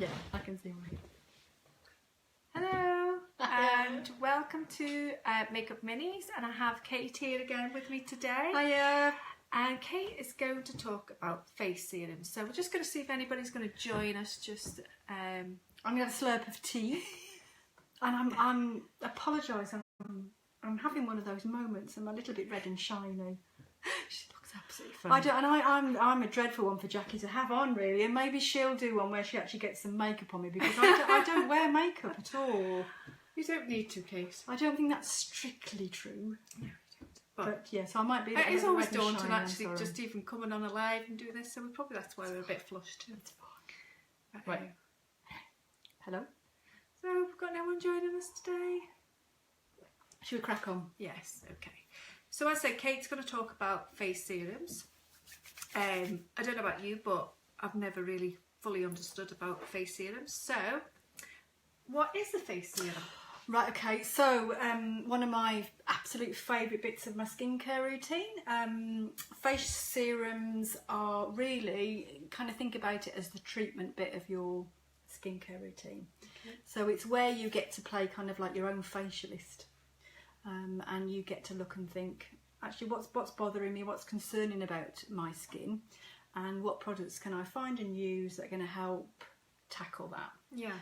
Yeah, I can see why. Hello, and welcome to Makeup Minis, and I have Kate here again with me today. Hiya. And Kate is going to talk about face serums. So we're just going to see if anybody's going to join us. Just I'm going to have a slurp of tea, and I'm apologise. I'm having one of those moments. I'm a little bit red and shiny. She looks absolutely fine. I'm a dreadful one for Jackie to have on, really, and maybe she'll do one where she actually gets some makeup on me, because I don't wear makeup at all. You don't need to, Kate. I don't think that's strictly true. No, you don't. But yes, I might be. It's always daunting actually just even coming on a live and doing this, so that's why we're a bit flushed. It's fine. Right. Hello. So we've got no one joining us today. Should we crack on? Yes. Okay. So as I said, Kate's going to talk about face serums. I don't know about you, but I've never really fully understood about face serums. So, what is a face serum? Right, okay, so one of my absolute favourite bits of my skincare routine, face serums are really, kind of think about it as the treatment bit of your skincare routine. Okay. So it's where you get to play kind of like your own facialist. And you get to look and think, actually, what's bothering me, what's concerning about my skin, and what products can I find and use that are going to help tackle that. Yeah.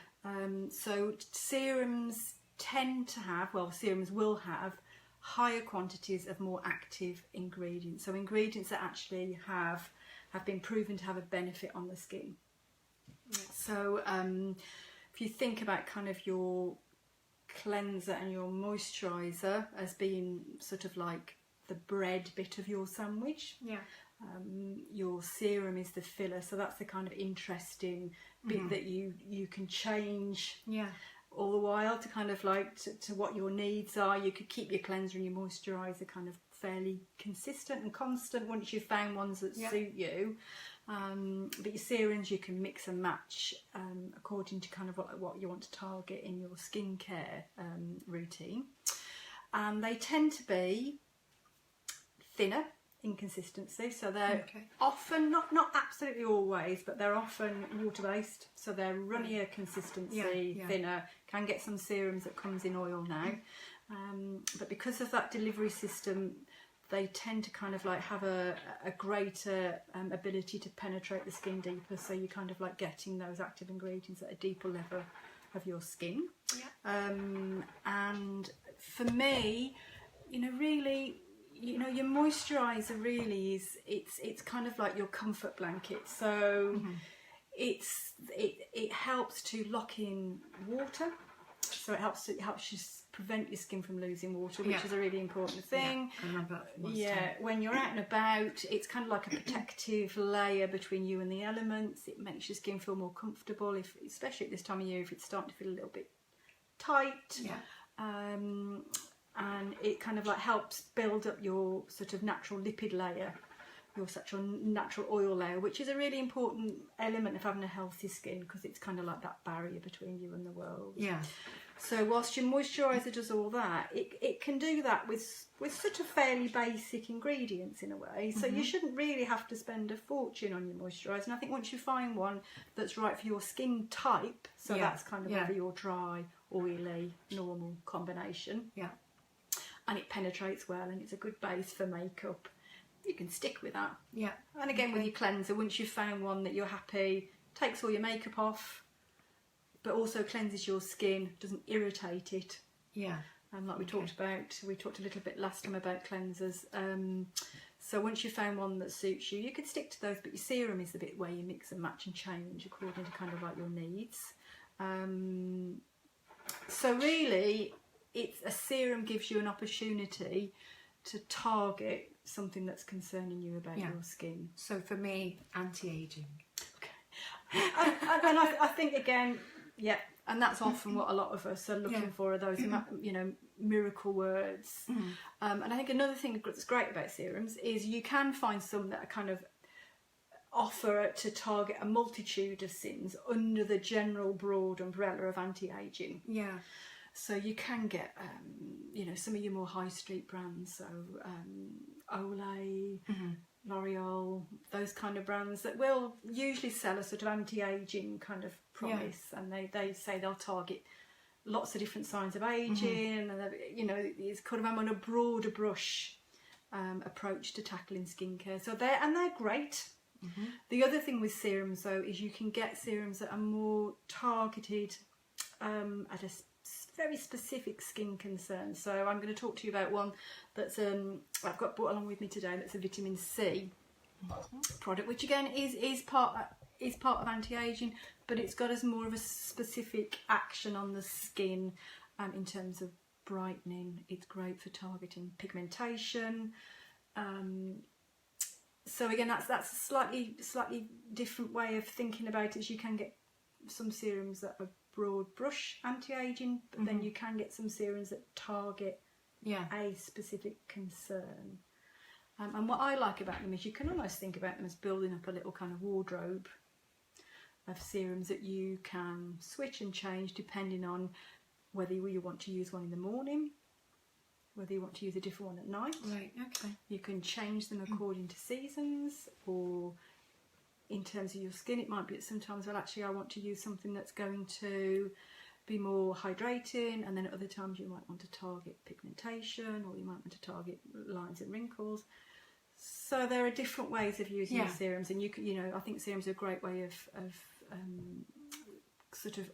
So serums tend to have, well, serums will have higher quantities of more active ingredients. So ingredients that actually have been proven to have a benefit on the skin. Yeah. So if you think about kind of your cleanser and your moisturizer as being sort of like the bread bit of your sandwich, yeah. Your serum is the filler, so that's the kind of interesting bit that you can change, yeah, all the while to kind of like to what your needs are. You could keep your cleanser and your moisturizer kind of fairly consistent and constant once you've found ones that suit you. But your serums you can mix and match according to kind of what you want to target in your skincare routine. And they tend to be thinner in consistency, so they're often, not absolutely always, but they're often water based, so they're runnier consistency, thinner. Can get some serums that comes in oil now, but because of that delivery system, they tend to kind of like have a greater ability to penetrate the skin deeper, so you're kind of like getting those active ingredients at a deeper level of your skin. And for me, really, your moisturizer really is, it's kind of like your comfort blanket. So it helps to lock in water, so it helps you prevent your skin from losing water, which is a really important thing. I remember that when you're out and about, it's kind of like a protective layer between you and the elements. It makes your skin feel more comfortable, especially at this time of year, if it's starting to feel a little bit tight. And it kind of like helps build up your sort of natural lipid layer, your natural oil layer, which is a really important element of having a healthy skin, because it's kind of like that barrier between you and the world. So whilst your moisturiser does all that, it can do that with sort of fairly basic ingredients in a way. So you shouldn't really have to spend a fortune on your moisturiser. And I think once you find one that's right for your skin type, so that's kind of whether you're dry, oily, normal combination, and it penetrates well and it's a good base for makeup, you can stick with that. And again, with your cleanser, once you've found one that you're happy, takes all your makeup off, but also cleanses your skin, doesn't irritate it. Like we talked a little bit last time about cleansers. So once you've found one that suits you, you could stick to those, but your serum is the bit where you mix and match and change according to kind of like your needs. So really, a serum gives you an opportunity to target something that's concerning you about your skin. So for me, anti-aging. And I think again, and that's often what a lot of us are looking for, are those miracle words. And I think another thing that's great about serums is you can find some that are kind of offer to target a multitude of sins under the general broad umbrella of anti-aging. So you can get, some of your more high street brands, so Olay, L'Oreal, those kind of brands that will usually sell a sort of anti-aging kind of promise, and they say they'll target lots of different signs of aging, and you know, it's kind of on a broader brush approach to tackling skincare. So they're great. The other thing with serums though is you can get serums that are more targeted at a very specific skin concern. So I'm going to talk to you about one that's I've got brought along with me today. That's a vitamin C product, which again is part of anti-aging, but it's got as more of a specific action on the skin in terms of brightening. It's great for targeting pigmentation. So again, that's a slightly different way of thinking about it. Is you can get some serums that are broad brush anti-aging, but then you can get some serums that target a specific concern. And what I like about them is you can almost think about them as building up a little kind of wardrobe of serums that you can switch and change depending on whether you want to use one in the morning, whether you want to use a different one at night. Right, okay. You can change them according to seasons, or in terms of your skin, it might be that sometimes, well, actually I want to use something that's going to be more hydrating, and then at other times you might want to target pigmentation, or you might want to target lines and wrinkles. So there are different ways of using your serums, and I think serums are a great way of sort of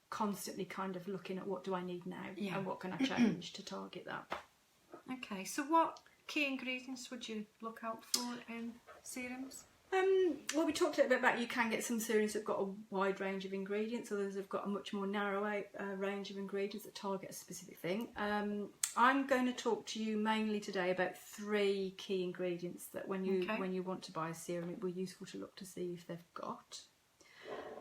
constantly kind of looking at what do I need now and what can I change to target that. Okay, so what key ingredients would you look out for in serums? Well, we talked a little bit about you can get some serums that have got a wide range of ingredients, others have got a much more narrow range of ingredients that target a specific thing. I'm going to talk to you mainly today about 3 key ingredients that when you want to buy a serum, it will be useful to look to see if they've got.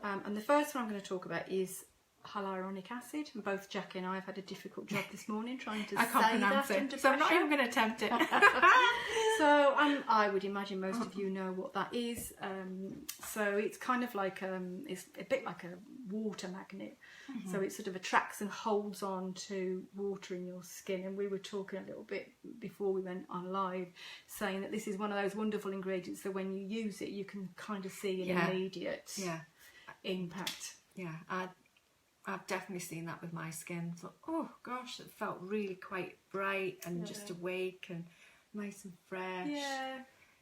And the first one I'm going to talk about is hyaluronic acid, and both Jackie and I have had a difficult job this morning trying to say that under pressure. So I'm not even going to attempt it. So I would imagine most of you know what that is. So it's kind of like it's a bit like a water magnet. So it sort of attracts and holds on to water in your skin. And we were talking a little bit before we went on live, saying that this is one of those wonderful ingredients that when you use it, you can kind of see an immediate impact. Yeah, I've definitely seen that with my skin. So, oh gosh, it felt really quite bright and just awake and nice and fresh. Yeah.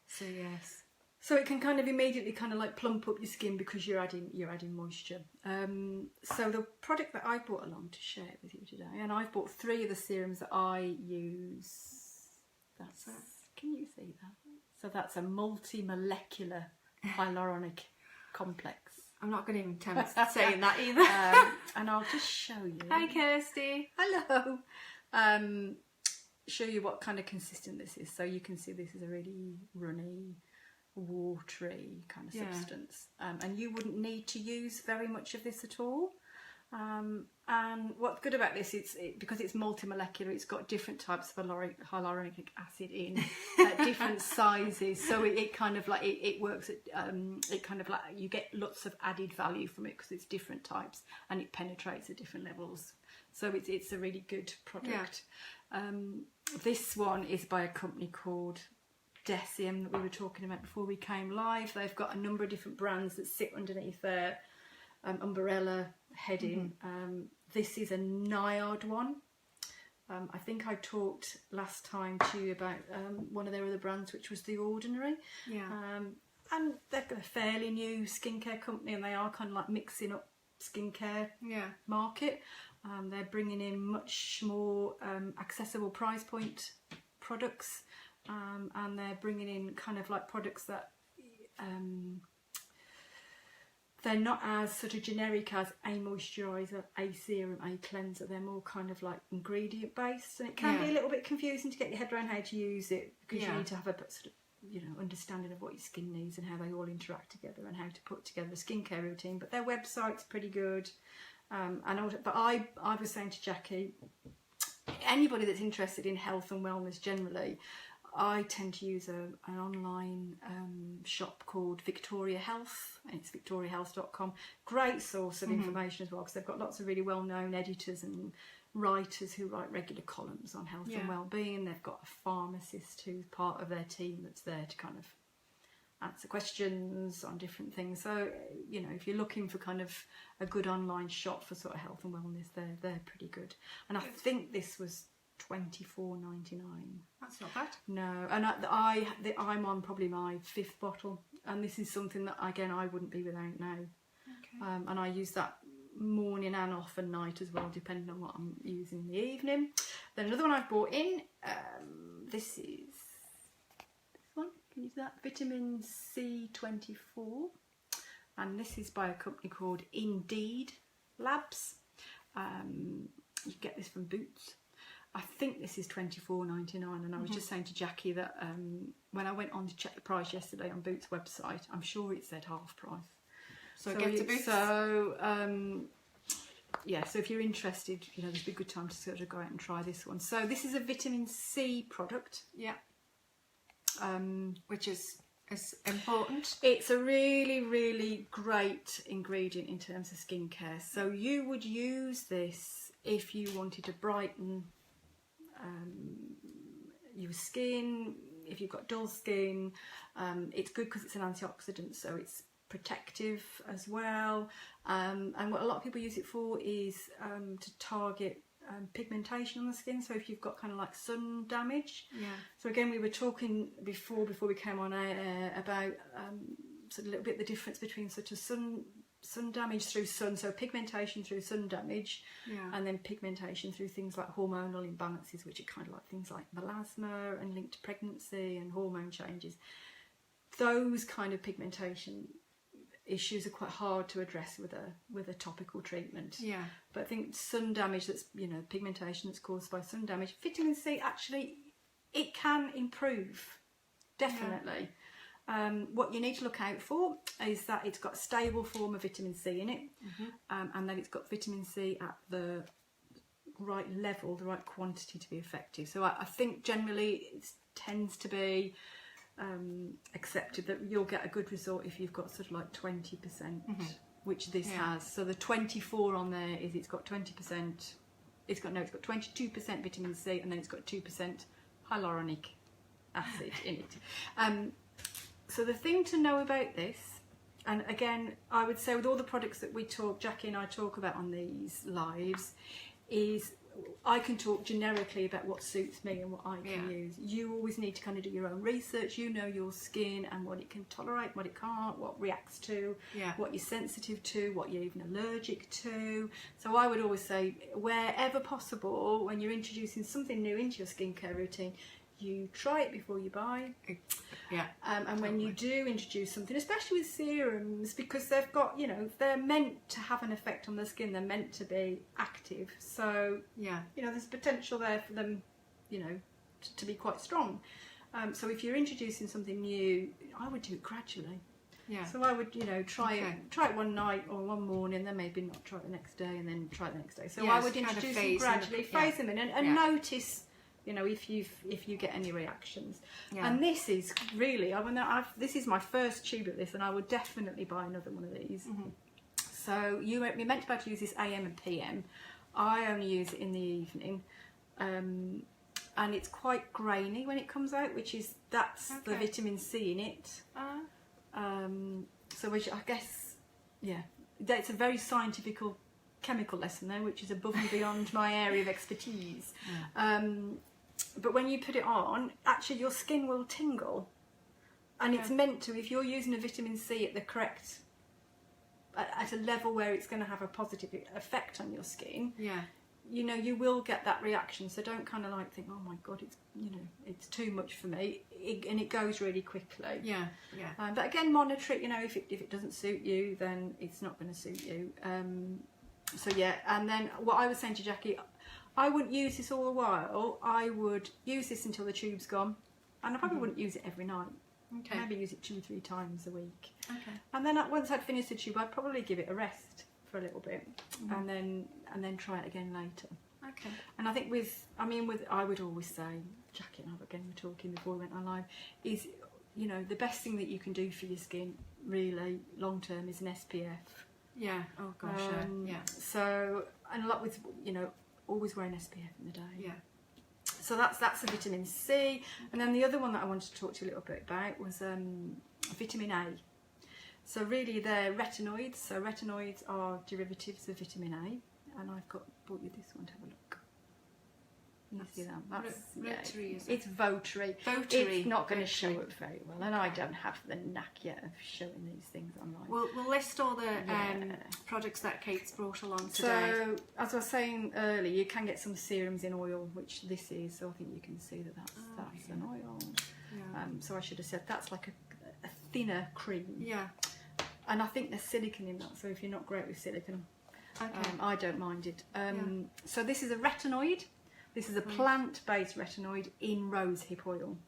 So yes. So it can kind of immediately kind of like plump up your skin because you're adding moisture. So the product that I brought along to share with you today, and I've bought 3 of the serums that I use. Can you see that? So that's a multi-molecular hyaluronic complex. I'm not going to even attempt saying that either. And I'll just show you. Hi, Kirsty. Hello. Show you what kind of consistent this is. So you can see this is a really runny, watery kind of substance. And you wouldn't need to use very much of this at all. And what's good about this, because it's multimolecular, it's got different types of hyaluronic acid in at different sizes. So it kind of like it works at it kind of like you get lots of added value from it because it's different types and it penetrates at different levels. So it's a really good product. This one is by a company called Deciem that we were talking about before we came live. They've got a number of different brands that sit underneath their umbrella heading. This is a NIOD one. I think I talked last time to you about one of their other brands, which was The Ordinary. And they're a fairly new skincare company, and they are kind of like mixing up skincare market. They're bringing in much more accessible price point products, and they're bringing in kind of like products that they're not as sort of generic as a moisturiser, a serum, a cleanser. They're more kind of like ingredient based, and it can be a little bit confusing to get your head around how to use it, because you need to have a sort of understanding of what your skin needs and how they all interact together and how to put together a skincare routine. But their website's pretty good. But I was saying to Jackie, anybody that's interested in health and wellness generally, I tend to use an online shop called Victoria Health, and it's victoriahealth.com. Great source of information as well, because they've got lots of really well-known editors and writers who write regular columns on health and well-being. They've got a pharmacist who's part of their team that's there to kind of answer questions on different things. So, you know, if you're looking for kind of a good online shop for sort of health and wellness, they're pretty good. And I think this was $24.99. That's not bad. No, and I'm on probably my 5th bottle, and this is something that again I wouldn't be without now. Okay. And I use that morning and often night as well, depending on what I'm using in the evening. Then another one I've bought in, this is this one. Can you see that? Vitamin C24, and this is by a company called Indeed Labs. You get this from Boots. I think this is $24.99, and I was just saying to Jackie that when I went on to check the price yesterday on Boots' website, I'm sure it said half price. So get to Boots. So yeah, so if you're interested, you know, there's a good time to sort of go out and try this one. So this is a vitamin C product. Yeah. Which is important. It's a really, really great ingredient in terms of skincare. So you would use this if you wanted to brighten your skin, if you've got dull skin. It's good because it's an antioxidant, so it's protective as well. And what a lot of people use it for is to target pigmentation on the skin. So if you've got kind of like sun damage. Yeah. So again, we were talking before we came on air about sort of a little bit the difference between sort of sun damage through sun, so pigmentation through sun damage, and then pigmentation through things like hormonal imbalances, which are kind of like things like melasma and linked to pregnancy and hormone changes. Those kind of pigmentation issues are quite hard to address with a topical treatment. Yeah. But I think sun damage, that's, you know, pigmentation that's caused by sun damage, vitamin C actually, it can improve, definitely. What you need to look out for is that it's got a stable form of vitamin C in it, and that it's got vitamin C at the right level, the right quantity to be effective. So I think generally it tends to be accepted that you'll get a good result if you've got sort of like 20%, which this has. So the 24 on there is it's got 20%. It's got 22% vitamin C, and then it's got 2% hyaluronic acid in it. So the thing to know about this, and again, I would say with all the products that Jackie and I talk about on these lives, is I can talk generically about what suits me and what I can use. You always need to kind of do your own research. You know your skin and what it can tolerate, what it can't, what reacts to, what you're sensitive to, what you're even allergic to. So I would always say, wherever possible, when you're introducing something new into your skincare routine, you try it before you buy. And when you do introduce something, especially with serums, because they've got, you know, they're meant to have an effect on the skin, they're meant to be active. So, you know, there's potential there for them, you know, to be quite strong. So if you're introducing something new, I would do it gradually. So I would, you know, try it one night or one morning, then maybe not try it the next day, and then try it the next day. So I would introduce them gradually, phase them in, and notice, you know, if you get any reactions. And this is really, this is my first tube of this, and I would definitely buy another one of these. So you're meant to be able to use this AM and PM. I only use it in the evening, and it's quite grainy when it comes out, that's the vitamin C in it. So which I guess, that's a very scientific chemical lesson there, which is above and beyond my area of expertise. But when you put it on, actually your skin will tingle, and it's meant to. If you're using a vitamin C at the correct, at a level where it's going to have a positive effect on your skin, you know, you will get that reaction. So don't kind of like think, oh my god, it's, you know, it's too much for me, and it goes really quickly. But again, monitor it. You know, if it doesn't suit you, then it's not going to suit you. So and then what I was saying to Jackie, I wouldn't use this all the while. I would use this until the tube's gone, and I probably wouldn't use it every night. Maybe use it 2 or 3 times a week. And then once I'd finished the tube, I'd probably give it a rest for a little bit, and then try it again later. And I think I would always say, Jackie and I again were talking before we went on live, is, you know, the best thing that you can do for your skin really long term is an SPF. Oh gosh. So, and a lot with, you know, always wear an SPF in the day. So that's a vitamin C. And then the other one that I wanted to talk to you a little bit about was vitamin A. So really they're retinoids. So retinoids are derivatives of vitamin A, and I've brought you this one to have a look. You see that? That's Rotary, yeah, is it? it's votary. Votary. It's not going to show Votary. up very well, and I don't have the knack yet of showing these things online. We'll list all the Yeah. products that Kate's brought along today. So, as I was saying earlier, you can get some serums in oil, which this is. So I think you can see that that's an oil. Yeah. So I should have said that's like a thinner cream. Yeah. And I think there's silicone in that. So if you're not great with silicone, Okay. I don't mind it. So this is a retinoid. This is a plant-based retinoid in rosehip oil.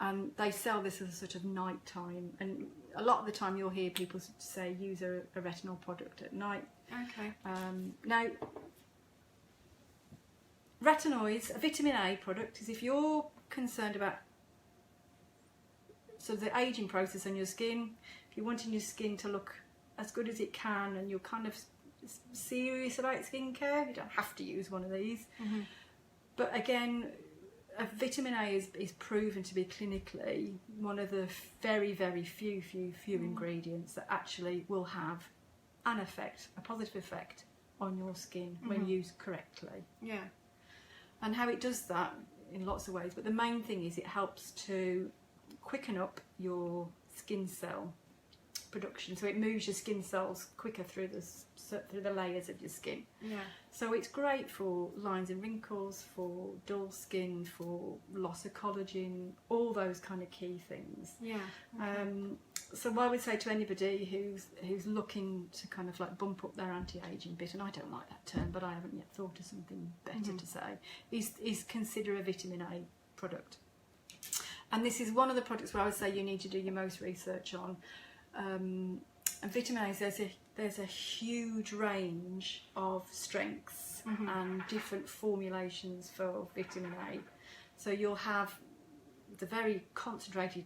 And they sell this as a sort of nighttime. And a lot of the time you'll hear people say use a retinol product at night. Okay. Now, retinoids, a vitamin A product, is if you're concerned about sort of the aging process on your skin, if you're wanting your skin to look as good as it can and you're kind of serious about skincare, you don't have to use one of these. But again, a vitamin A is proven to be clinically one of the very, very few ingredients that actually will have an effect, a positive effect on your skin when used correctly. Yeah. And how it does that in lots of ways, but the main thing is it helps to quicken up your skin cell production, so it moves your skin cells quicker through the layers of your skin. Yeah. So it's great for lines and wrinkles, for dull skin, for loss of collagen, all those kind of key things. Yeah. So I would say to anybody who's looking to kind of like bump up their anti-aging bit, and I don't like that term, but I haven't yet thought of something better to say, is consider a vitamin A product. And this is one of the products where I would say you need to do your most research on. And vitamin A, there's a huge range of strengths and different formulations for vitamin A. So you'll have the very concentrated,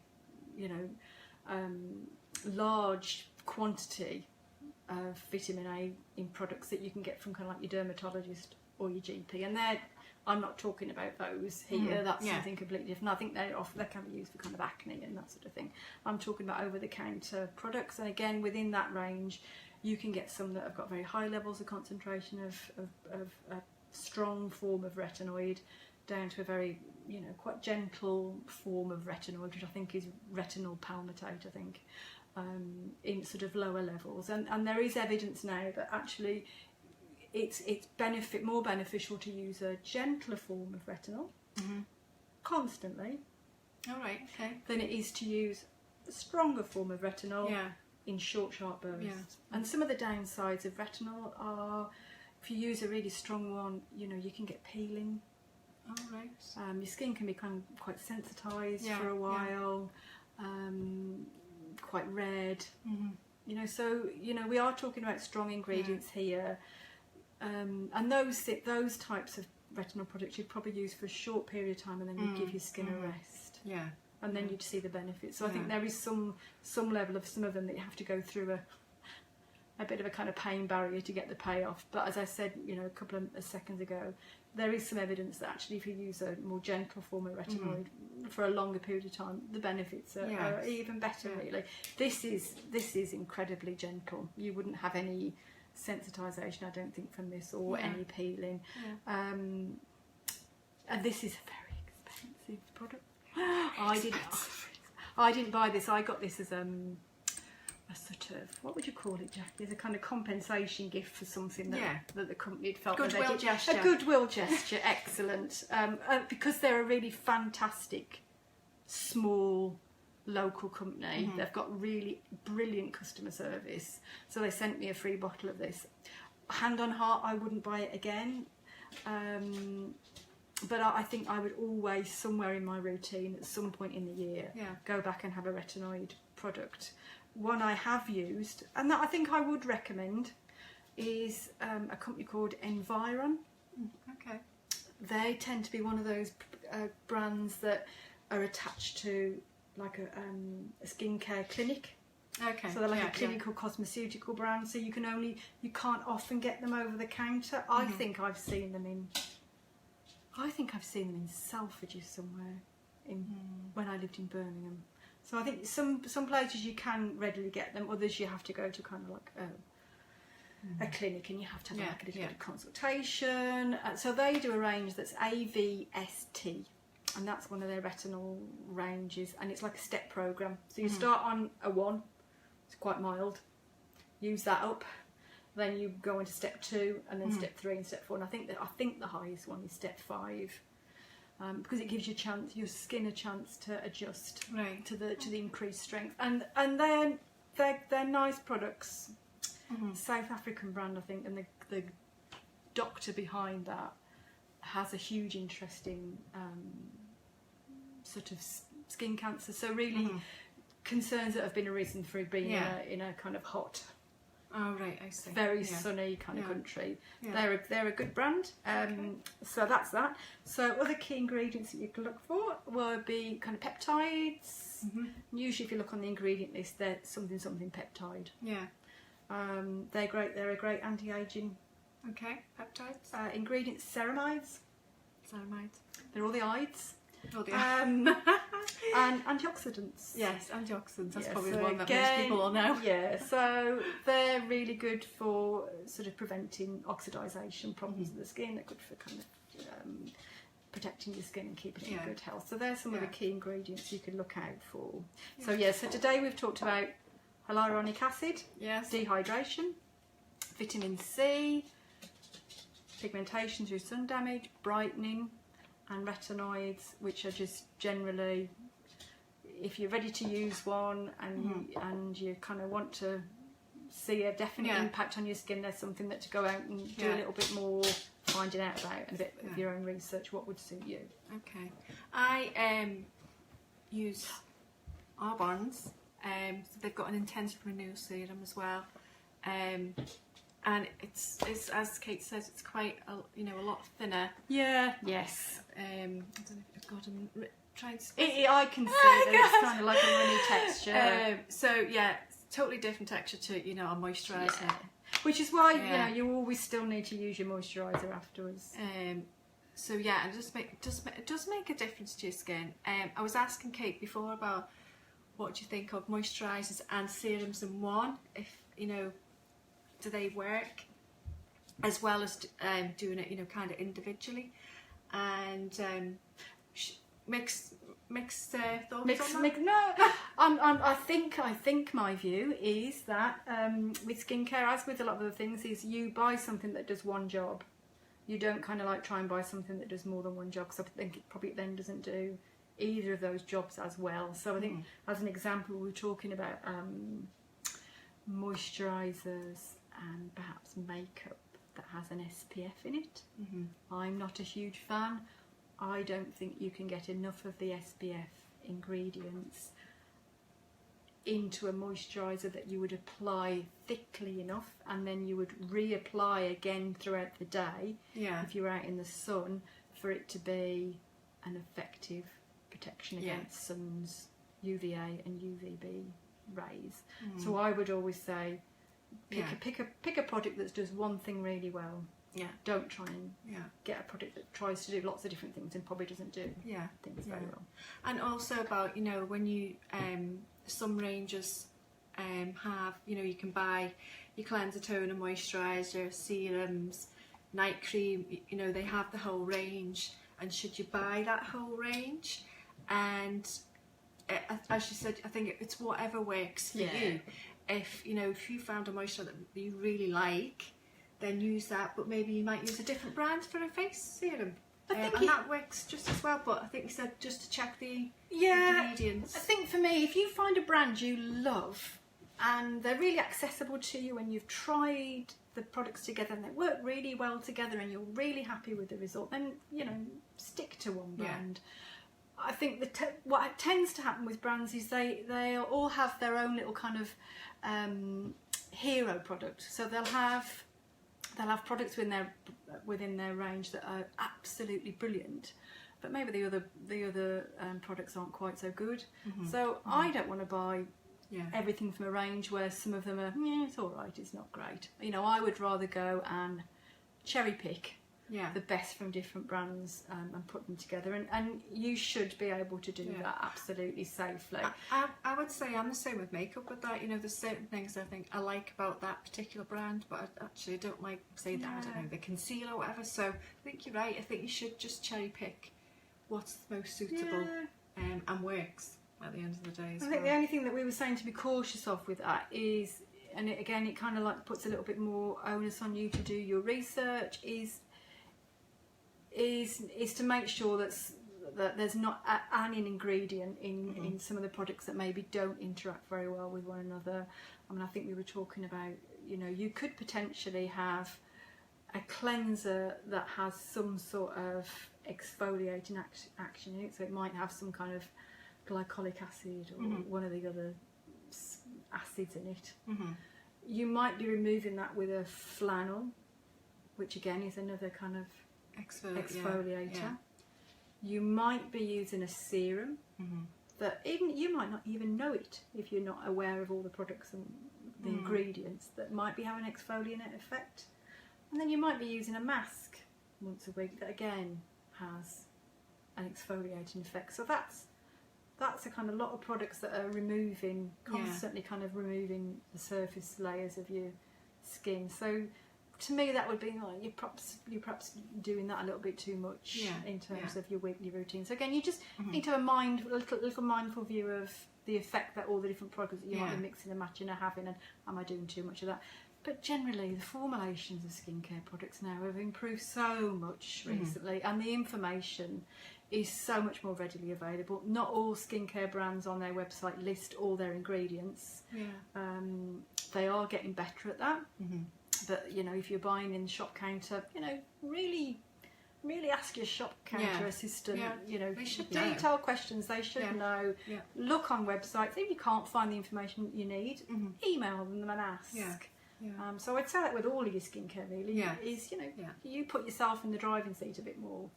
large quantity of vitamin A in products that you can get from kind of like your dermatologist or your GP, and I'm not talking about those here. That's something completely different. I think they can be used for kind of acne and that sort of thing. I'm talking about over-the-counter products, and again, within that range, you can get some that have got very high levels of concentration of a strong form of retinoid, down to a very quite gentle form of retinoid, which I think is retinol palmitate. I think in sort of lower levels, and there is evidence now that actually it's more beneficial to use a gentler form of retinol constantly, All right. Okay. than it is to use a stronger form of retinol Yeah. in short, sharp bursts. Yeah. And some of the downsides of retinol are, if you use a really strong one, you can get peeling. All right. Your skin can become quite sensitised Yeah, for a yeah. while, quite red. So we are talking about strong ingredients here. And those types of retinol products you'd probably use for a short period of time, and then you'd give your skin a rest, Yeah. and then you'd see the benefits. So I think there is some level of some of them that you have to go through a bit of a kind of pain barrier to get the payoff. But as I said, a couple of seconds ago, there is some evidence that actually if you use a more gentle form of retinoid for a longer period of time, the benefits are even better. Really, this is incredibly gentle. You wouldn't have any sensitization, I don't think, from this, or any peeling. And this is a very expensive product. I didn't buy this. I got this as a sort of, what would you call it, Jackie? As a kind of compensation gift for something that the company had felt Goodwill that they did. gesture. A goodwill gesture, excellent. Because they're a really fantastic, small, local company. They've got really brilliant customer service. So they sent me a free bottle of this. Hand on heart, I wouldn't buy it again. But I think I would always, somewhere in my routine, at some point in the year, go back and have a retinoid product. One I have used, and that I think I would recommend, is a company called Environ. Okay. They tend to be one of those brands that are attached to like a skincare clinic. Okay. So they're like a clinical cosmeceutical brand. So you can't often get them over the counter. I think I've seen them in Selfridges somewhere when I lived in Birmingham. So I think some places you can readily get them, others you have to go to kind of like a clinic, and you have to have like a little bit of consultation. So they do a range that's AVST, and that's one of their retinol ranges, and it's like a step program. So you start on a 1, it's quite mild, use that up, then you go into step 2, and then step 3 and step 4. And I think the highest one is step 5. Because it gives your skin a chance to adjust to the increased strength, and then they're nice products. South African brand, I think, and the doctor behind that has a huge interest in sort of skin cancer. So really, concerns that have been arisen through being in a kind of hot. Oh right, I see. Very sunny kind of country. Yeah. They're a good brand. So that's that. So other key ingredients that you can look for will be kind of peptides. Usually, if you look on the ingredient list, they're something peptide. Yeah. They're great. They're a great anti-aging. Okay. Peptides. Ingredients: ceramides. Ceramides. They're all the ides. Oh dear. And antioxidants. Yes, antioxidants. That's probably so the one that most people will know. Yeah, so they're really good for sort of preventing oxidisation problems of the skin. They're good for kind of protecting your skin and keeping it in good health. So there's some of the key ingredients you can look out for. So today we've talked about hyaluronic acid, dehydration, vitamin C, pigmentation through sun damage, brightening, and retinoids, which are just generally, if you're ready to use one and you kind of want to see a definite impact on your skin, there's something that to go out and do a little bit more finding out about and a bit of your own research, what would suit you. Okay. I use Arbonne's, so they've got an intensive renewal serum as well. And it's as Kate says, it's quite a lot thinner. Yeah. Yes. I don't know if I've got them. I can see that it's kind of like a runny texture. So yeah, it's totally different texture to a moisturiser. Yeah. Which is why you always still need to use your moisturiser afterwards. So yeah, and it does make a difference to your skin. I was asking Kate before about what do you think of moisturisers and serums in one? If do they work as well as doing it kind of individually? And mixed thoughts on that? No, I think my view is that with skincare, as with a lot of other things, is you buy something that does one job. You don't kind of like try and buy something that does more than one job, because I think it probably then doesn't do either of those jobs as well. So I think, as an example, we were talking about moisturisers and perhaps makeup that has an SPF in it. I'm not a huge fan. I don't think you can get enough of the SPF ingredients into a moisturiser that you would apply thickly enough, and then you would reapply again throughout the day if you're out in the sun, for it to be an effective protection against sun's UVA and UVB rays. So I would always say pick a product that does one thing really well. Don't try and get a product that tries to do lots of different things and probably doesn't do things very well. And also about when you some ranges have you can buy your cleanser, toner, moisturiser, serums, night cream. They have the whole range, and should you buy that whole range? And as you said, I think it's whatever works for you. If you found a moisturiser that you really like, then use that, but maybe you might use a different brand for a face serum. And that works just as well, but I think you said just to check the ingredients. I think for me, if you find a brand you love and they're really accessible to you and you've tried the products together and they work really well together and you're really happy with the result, then stick to one brand. I think what tends to happen with brands is they all have their own little kind of hero product. So they'll have products within their range that are absolutely brilliant, but maybe the other products aren't quite so good. So I don't want to buy everything from a range where some of them are it's all right, it's not great. I would rather go and cherry pick Yeah. the best from different brands and put them together, and you should be able to do that absolutely safely. I would say I'm the same with makeup with that. You know, there's certain things I think I like about that particular brand, but I actually don't like, say, that, I don't know, the concealer or whatever. So I think you're right. I think you should just cherry pick what's the most suitable and works at the end of the day as I think the only thing that we were saying to be cautious of with that is, and it kind of like puts a little bit more onus on you to do your research, is to make sure that there's not an ingredient in some of the products that maybe don't interact very well with one another. I mean, I think we were talking about, you know, you could potentially have a cleanser that has some sort of exfoliating action in it, so it might have some kind of glycolic acid or one of the other acids in it. You might be removing that with a flannel, which again is another kind of exfoliator. Yeah. You might be using a serum that even you might not even know it if you're not aware of all the products and the ingredients that might be having an exfoliant effect. And then you might be using a mask once a week that again has an exfoliating effect. So that's a kind of lot of products that are constantly kind of removing the surface layers of your skin. So to me, that would be like you're perhaps doing that a little bit too much in terms of your weekly routine. So again, you just need to have a little mindful view of the effect that all the different products that you might be mixing and matching are having, and am I doing too much of that? But generally, the formulations of skincare products now have improved so much recently, and the information is so much more readily available. Not all skincare brands on their website list all their ingredients. They are getting better at that. But you know, if you're buying in the shop counter, you know, really ask your shop counter assistant. You know, they should detailed questions. They should know. Look on websites. If you can't find the information you need, email them and ask. So I'd say that with all of your skincare, really, is, you know, you put yourself in the driving seat a bit more.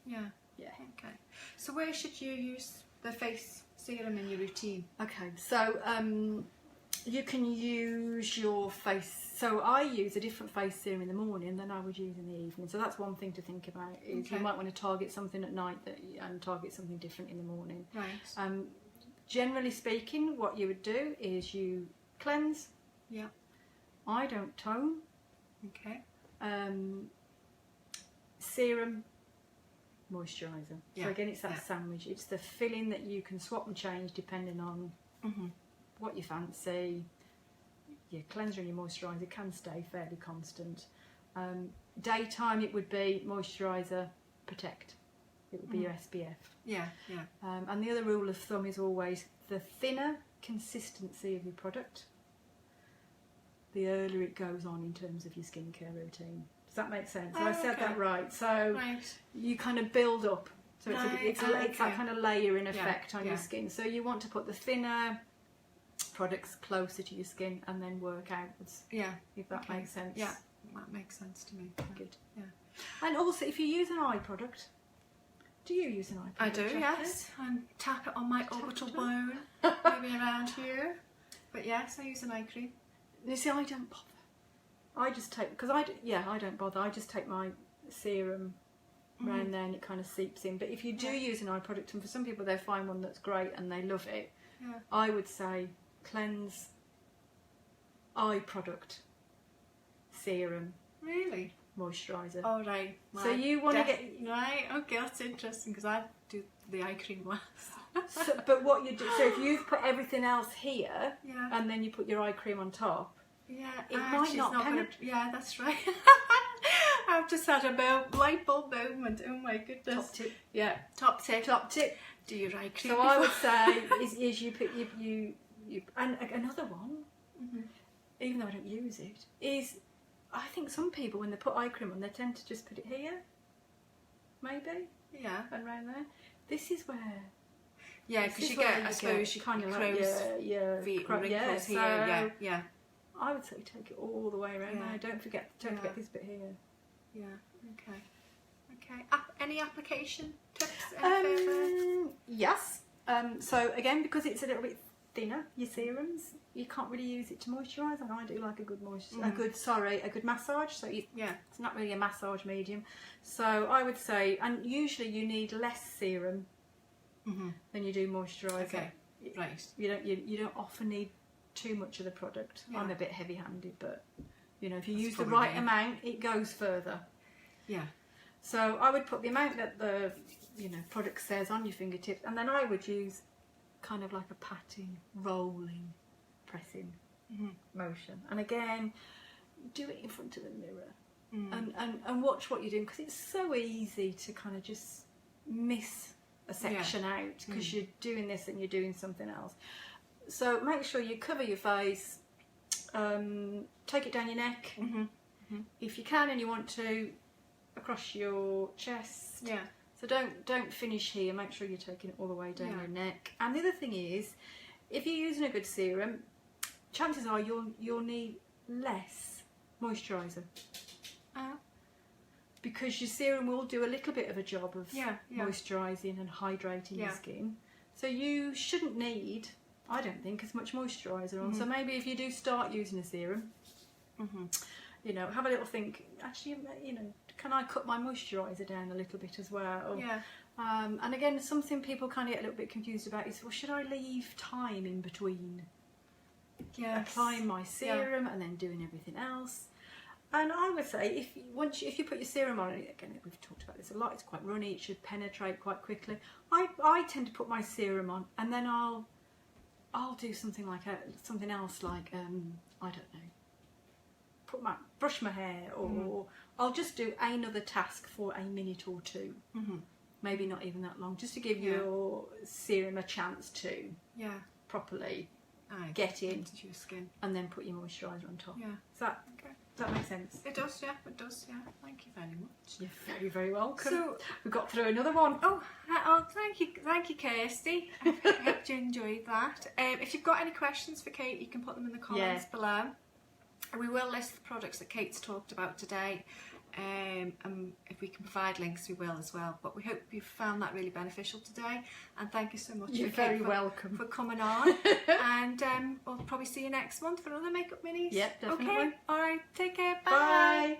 Okay. So where should you use the face serum in your routine? Okay, so you can use your face. So I use a different face serum in the morning than I would use in the evening. So that's one thing to think about. Is you might want to target something at night and target something different in the morning. Right. Generally speaking, what you would do is you cleanse. I don't tone. Okay. Serum, moisturizer. So again, it's that sandwich. It's the filling that you can swap and change depending on what you fancy. Your cleanser and your moisturizer can stay fairly constant. Daytime, it would be moisturizer, protect. It would be your SPF. And the other rule of thumb is always the thinner consistency of your product, the earlier it goes on in terms of your skincare routine. Does that make sense? So I said that right. So you kind of build up. So it's that kind of layering effect on your skin. So you want to put the thinner products closer to your skin and then work outwards. If that makes sense. That makes sense to me. Good. And also, if you use an eye product, do you use an eye product? I do, yes. And tap it on my orbital bone, maybe around here. But yes, I use an eye cream. You see, I don't bother. I just take, because I don't bother. I just take my serum around there and it kind of seeps in. But if you do use an eye product, and for some people they find one that's great and they love it, I would say cleanse, eye product, serum. Really? Moisturiser. Oh, right. So you want to get... Right, okay, that's interesting because I do the eye cream last. But what you do, so if you've put everything else here and then you put your eye cream on top, it might not penetrate. Yeah, that's right. I've just had a light bulb moment. Oh my goodness. Top tip. Yeah, top tip. Top tip. Do your eye cream. So I would say is you put you and another one, even though I don't use it, is I think some people when they put eye cream on they tend to just put it here, maybe. And around there. This is where. Yeah, because you get, I suppose, you kind of like wrinkles here. Yeah. I would say take it all the way around there. Don't forget this bit here. Yeah. Okay. Any application tips? Yes. So again, because it's a little bit thinner, your serums. You can't really use it to moisturise, and I do like a good a good massage. So it's not really a massage medium. So I would say, and usually you need less serum than you do moisturiser. Okay, right. You don't often need too much of the product. Yeah. I'm a bit heavy-handed, but you know, if you use the right amount, it goes further. Yeah. So I would put the amount that the product says on your fingertips, and then I would use kind of like a patting, rolling, pressing motion. And again, do it in front of the mirror and watch what you're doing, because it's so easy to kind of just miss a section out because you're doing this and you're doing something else. So make sure you cover your face, take it down your neck if you can, and you want to, across your chest. Yeah. So don't finish here. Make sure you're taking it all the way down your neck. And the other thing is, if you're using a good serum, chances are you'll need less moisturiser. Because your serum will do a little bit of a job of moisturising and hydrating your skin. So you shouldn't need, I don't think, as much moisturiser on. So maybe if you do start using a serum, you know, have a little think, actually, you know, can I cut my moisturiser down a little bit as well? Yeah. And again, something people kind of get a little bit confused about is, well, should I leave time in between applying my serum and then doing everything else? And I would say, if you put your serum on, again, we've talked about this a lot, it's quite runny, it should penetrate quite quickly. I tend to put my serum on, and then I'll do something like something else, like I don't know, brush my hair, or I'll just do another task for a minute or two. Maybe not even that long, just to give your serum a chance to properly get into your skin, and then put your moisturiser on top. Does that make sense? It does, it does, Thank you very much. You're very, very welcome. So we got through another one. Oh, thank you, Kirsty. I hope you enjoyed that. If you've got any questions for Kate, you can put them in the comments below. We will list the products that Kate's talked about today, and if we can provide links, we will as well. But we hope you found that really beneficial today, and thank you so much. You're very welcome for coming on. And we'll probably see you next month for another makeup minis. Yep, definitely. Okay, all right, take care. Bye. Bye.